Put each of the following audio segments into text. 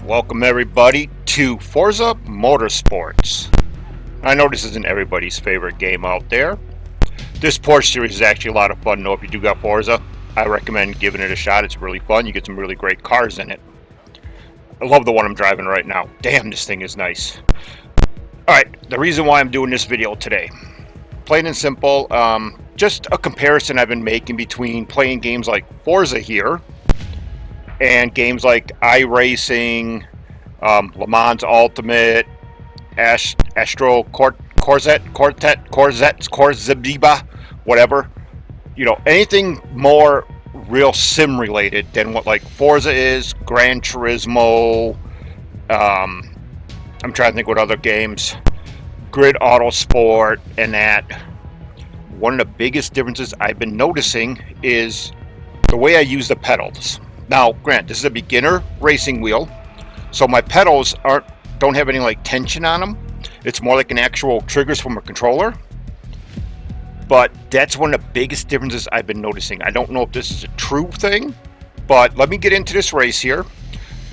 welcome everybody to Forza Motorsports. I know this isn't everybody's favorite game out there. This Porsche series is actually a lot of fun though. If you do got Forza, I recommend giving it a shot. It's really fun. You get some really great cars in it. I love the one I'm driving right now. Damn, this thing is nice. Alright, the reason why I'm doing this video today. Plain and simple, just a comparison I've been making between playing games like Forza here and games like iRacing, Le Mans Ultimate, Astro Corsiba, whatever. You know, anything more real sim related than what like Forza is, Gran Turismo, I'm trying to think what other games, Grid Autosport, and that. One of the biggest differences I've been noticing is the way I use the pedals. Now, granted, this is a beginner racing wheel, so my pedals don't have any like tension on them. It's more like an actual triggers from a controller. But that's one of the biggest differences I've been noticing. I don't know if this is a true thing, but let me get into this race here.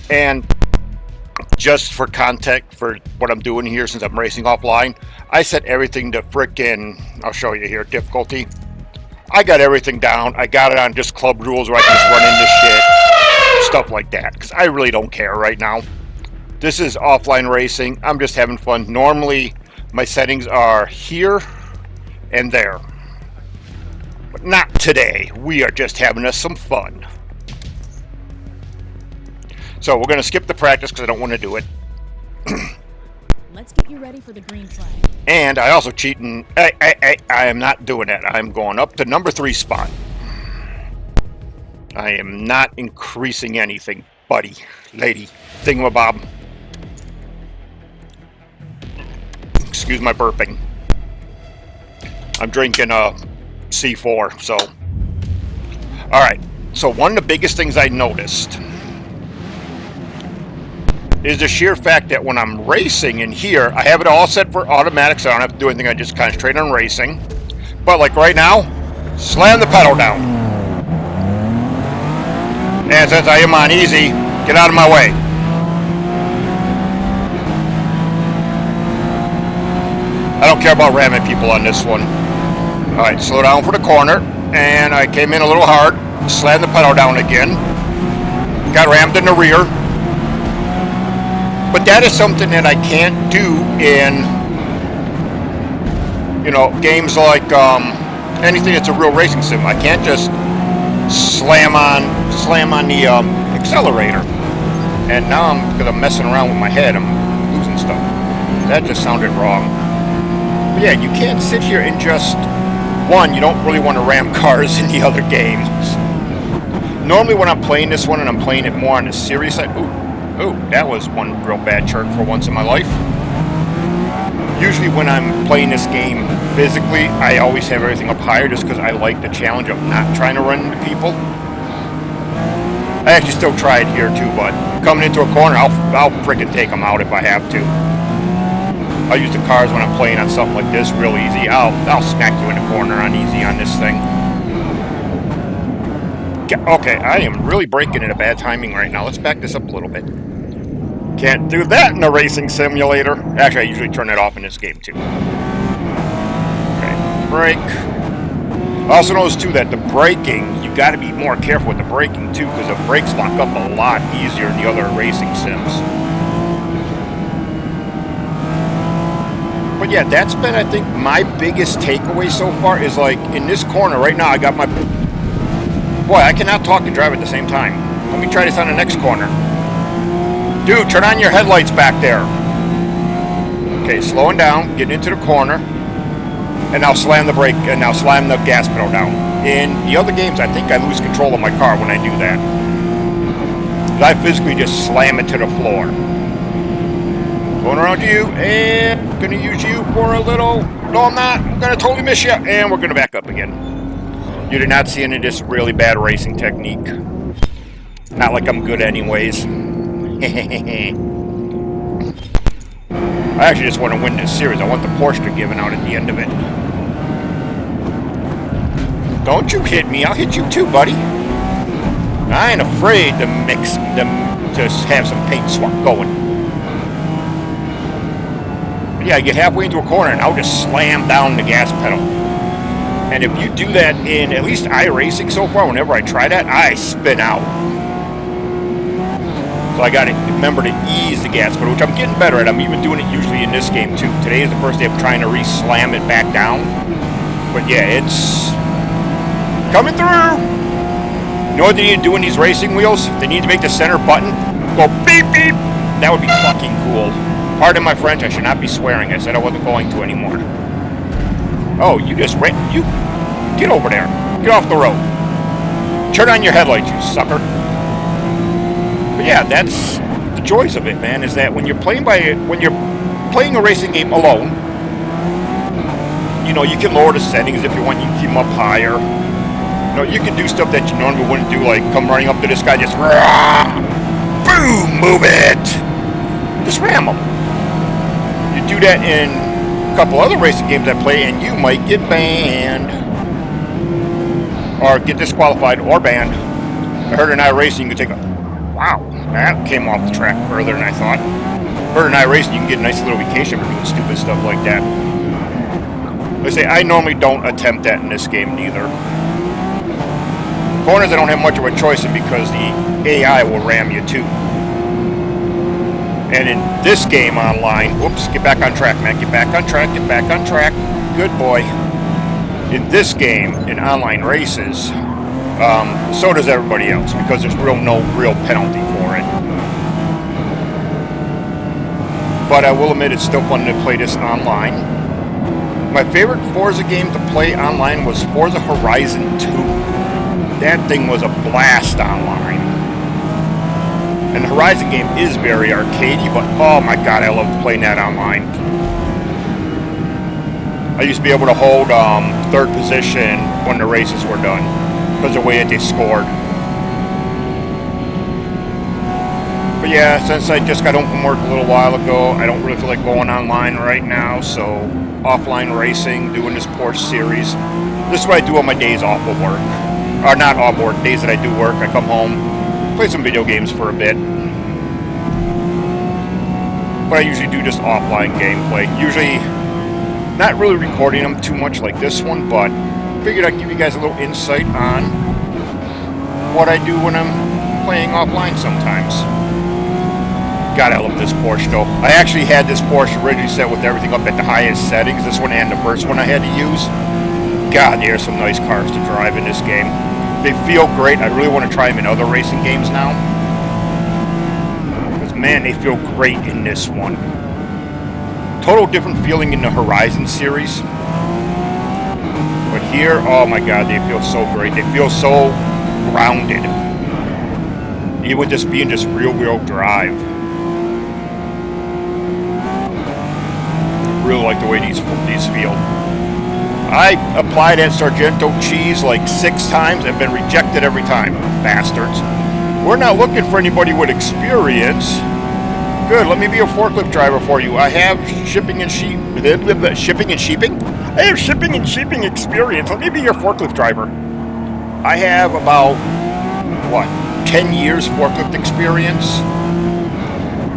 And just for context for what I'm doing here, since I'm racing offline, I set everything to frickin', I'll show you here, difficulty. I got everything down. I got it on just club rules where I can just run into shit, stuff like that, because I really don't care right now. This is offline racing. I'm just having fun. Normally, my settings are here and there. But not today. We are just having us some fun. So we're going to skip the practice because I don't want to do it. Let's get you ready for the green flag. And I also cheating. I am not doing that. I'm going up to number 3 spot. I am not increasing anything, buddy, lady, thingamabob. Excuse my burping. I'm drinking a C4, so. Alright, so one of the biggest things I noticed is the sheer fact that when I'm racing in here, I have it all set for automatic, so I don't have to do anything. I just concentrate on racing. But like right now, slam the pedal down. And since I am on easy, get out of my way. I don't care about ramming people on this one. Alright, slow down for the corner. And I came in a little hard. Slammed the pedal down again. Got rammed in the rear. But that is something that I can't do in, you know, games like anything that's a real racing sim. I can't just slam on the accelerator. And now because I'm messing around with my head, I'm losing stuff. That just sounded wrong. But yeah, you can't sit here and just, one, you don't really want to ram cars in the other games. Normally when I'm playing this one and I'm playing it more on the serious side, ooh, that was one real bad chirp for once in my life. Usually when I'm playing this game physically, I always have everything up higher just because I like the challenge of not trying to run into people. I actually still try it here too, but coming into a corner, I'll freaking take them out if I have to. I'll use the cars when I'm playing on something like this real easy. I'll smack you in the corner on easy on this thing. Okay, I am really braking at a bad timing right now. Let's back this up a little bit. Can't do that in a racing simulator. Actually, I usually turn that off in this game too. Okay, brake. I also noticed too that the braking, you got to be more careful with the braking too, because the brakes lock up a lot easier in the other racing sims. But yeah, that's been, I think, my biggest takeaway so far is like in this corner right now, I got my... Boy, I cannot talk and drive at the same time. Let me try this on the next corner. Dude, turn on your headlights back there. Okay, slowing down, getting into the corner. And now slam the brake, and now slam the gas pedal down. In the other games, I think I lose control of my car when I do that. I physically just slam it to the floor. Going around you, and gonna use you for a little... No, I'm not. I'm gonna totally miss you. And we're gonna back up again. You did not see any of this really bad racing technique. Not like I'm good anyways. I actually just want to win this series. I want the Porsche given out at the end of it. Don't you hit me. I'll hit you too, buddy. I ain't afraid to to have some paint swap going. But yeah, I get halfway into a corner and I'll just slam down the gas pedal. And if you do that in at least iRacing so far, whenever I try that, I spin out. So I got to remember to ease the gas pedal, which I'm getting better at. I'm even doing it usually in this game too. Today is the first day of trying to re-slam it back down. But yeah, it's coming through. You know what they need to do in these racing wheels? They need to make the center button go beep beep. That would be fucking cool. Pardon my French, I should not be swearing. I said I wasn't going to anymore. Oh, you just ran. You get over there. Get off the road. Turn on your headlights, you sucker. But yeah, that's the joys of it, man. Is that when you're playing a racing game alone, you know, you can lower the settings if you want. You can keep them up higher. You know, you can do stuff that you normally wouldn't do, like come running up to this guy, just boom, move it. Just ram him. You do that in a couple other racing games I play, and you might get banned or get disqualified or banned. I heard in iRacing you can take a wow, that came off the track further than I thought. I heard in iRacing you can get a nice little vacation for doing stupid stuff like that. Like I say, I normally don't attempt that in this game neither. Corners I don't have much of a choice in because the AI will ram you too. And in this game online, whoops, get back on track, man. Get back on track, get back on track. Good boy. In this game, in online races, so does everybody else because there's no real penalty for it. But I will admit it's still fun to play this online. My favorite Forza game to play online was Forza Horizon 2. That thing was a blast online. And the Horizon game is very arcadey, but oh my god, I loved playing that online. I used to be able to hold third position when the races were done, because of the way that they scored. But yeah, since I just got home from work a little while ago, I don't really feel like going online right now, so offline racing, doing this Porsche series. This is what I do on my days off of work. Or not off work, days that I do work, I come home, play some video games for a bit. But I usually do just offline gameplay. Usually not really recording them too much like this one, but figured I'd give you guys a little insight on what I do when I'm playing offline sometimes. God, I love this Porsche though. I actually had this Porsche originally set with everything up at the highest settings. This one and the first one I had to use. God, there are some nice cars to drive in this game. They feel great. I really want to try them in other racing games now. Because, man, they feel great in this one. Total different feeling in the Horizon series. But here, oh my god, they feel so great. They feel so grounded. Even with this being just real-wheel drive. I really like the way these feel. I applied at Sargento cheese like 6 times and been rejected every time. Bastards. We're not looking for anybody with experience. Good, let me be a forklift driver for you. I have shipping and sheeping? I have shipping and sheeping experience. Let me be your forklift driver. I have about, 10 years forklift experience?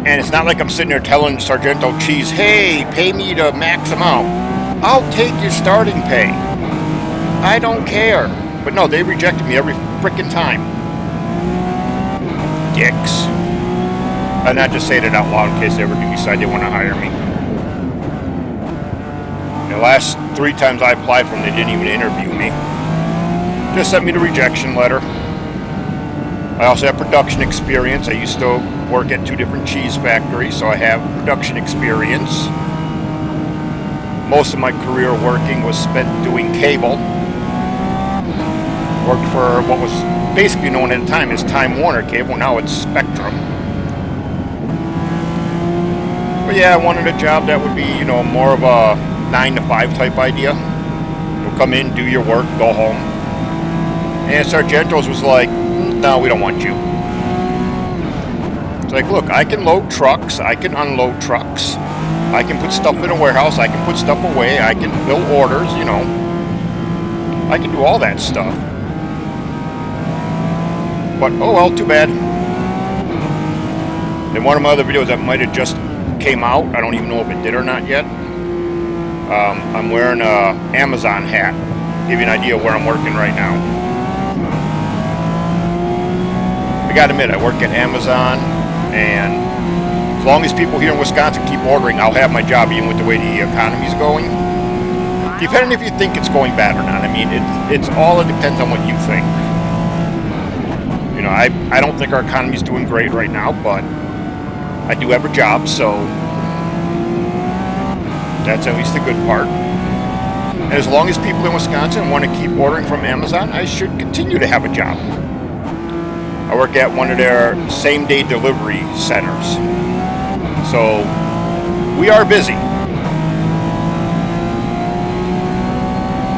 And it's not like I'm sitting there telling Sargento cheese, hey, pay me the max amount. I'll take your starting pay. I don't care. But no, they rejected me every frickin' time. Dicks. And I just say that out loud in case they ever do decide they want to hire me. The last 3 times I applied for them, they didn't even interview me. Just sent me the rejection letter. I also have production experience. I used to work at 2 different cheese factories, so I have production experience. Most of my career working was spent doing cable. Worked for what was basically known at the time as Time Warner Cable. Now it's Spectrum. But yeah, I wanted a job that would be, more of a 9-to-5 type idea. You'll come in, do your work, go home. And Sargento's was like, no, we don't want you. It's like, look, I can load trucks, I can unload trucks. I can put stuff in a warehouse, I can put stuff away, I can fill orders, I can do all that stuff. But, oh well, too bad. In one of my other videos that might have just came out, I don't even know if it did or not yet, I'm wearing a Amazon hat. Give you an idea of where I'm working right now. I gotta admit, I work at Amazon, and as long as people here in Wisconsin keep ordering, I'll have my job even with the way the economy's going. Depending if you think it's going bad or not. I mean, it depends on what you think. You know, I don't think our economy's doing great right now, but I do have a job, so that's at least the good part. And as long as people in Wisconsin want to keep ordering from Amazon, I should continue to have a job. I work at one of their same-day delivery centers. So we are busy.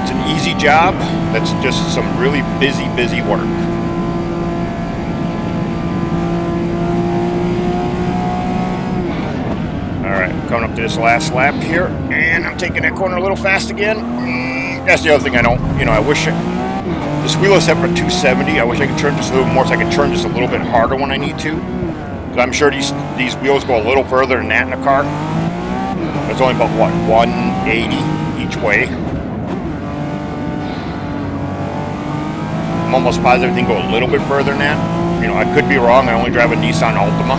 It's an easy job. That's just some really busy work. Alright, coming up to this last lap here, and I'm taking that corner a little fast again. That's the other thing I don't, I wish this wheel is set for 270. I wish I could turn just a little more so I could turn just a little bit harder when I need to. Because I'm sure these wheels go a little further than that in a car. It's only about, what, 180 each way. I'm almost positive they can go a little bit further than that. I could be wrong. I only drive a Nissan Altima.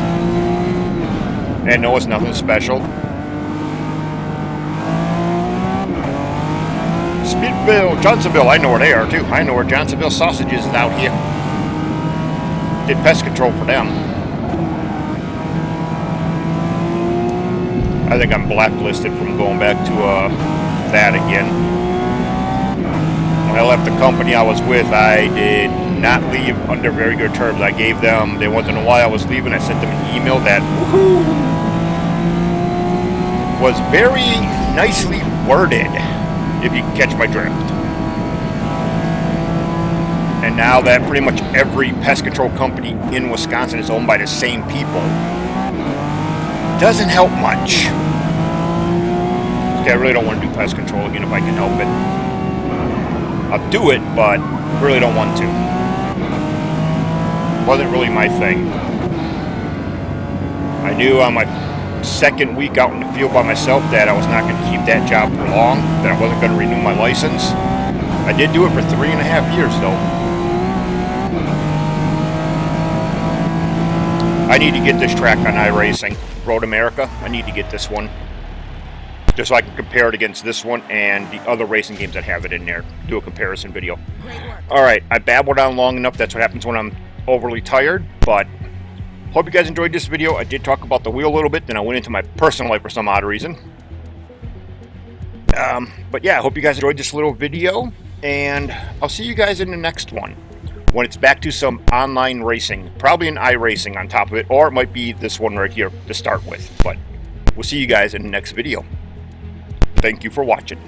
And no, it's nothing special. Speedville, Johnsonville, I know where they are too. I know where Johnsonville Sausages is out here. Did pest control for them. I think I'm blacklisted from going back to that again. When I left the company I was with, I did not leave under very good terms. I gave them, they wanted to know why I was leaving. I sent them an email that was very nicely worded, if you catch my drift. And now that pretty much every pest control company in Wisconsin is owned by the same people, doesn't help much. I really don't want to do pest control again if I can help it. I'll do it, but really don't want to. Wasn't really my thing. I knew on my second week out in the field by myself that I was not going to keep that job for long, that I wasn't going to renew my license. I did do it for 3.5 years though. I need to get this track on iRacing, Road America. I need to get this one, just so I can compare it against this one and the other racing games that have it in there. Do a comparison video. Alright, I babbled on long enough. That's what happens when I'm overly tired, but hope you guys enjoyed this video. I did talk about the wheel a little bit, then I went into my personal life for some odd reason. But yeah, I hope you guys enjoyed this little video, and I'll see you guys in the next one, when it's back to some online racing, probably an iRacing on top of it, or it might be this one right here to start with. But we'll see you guys in the next video. Thank you for watching.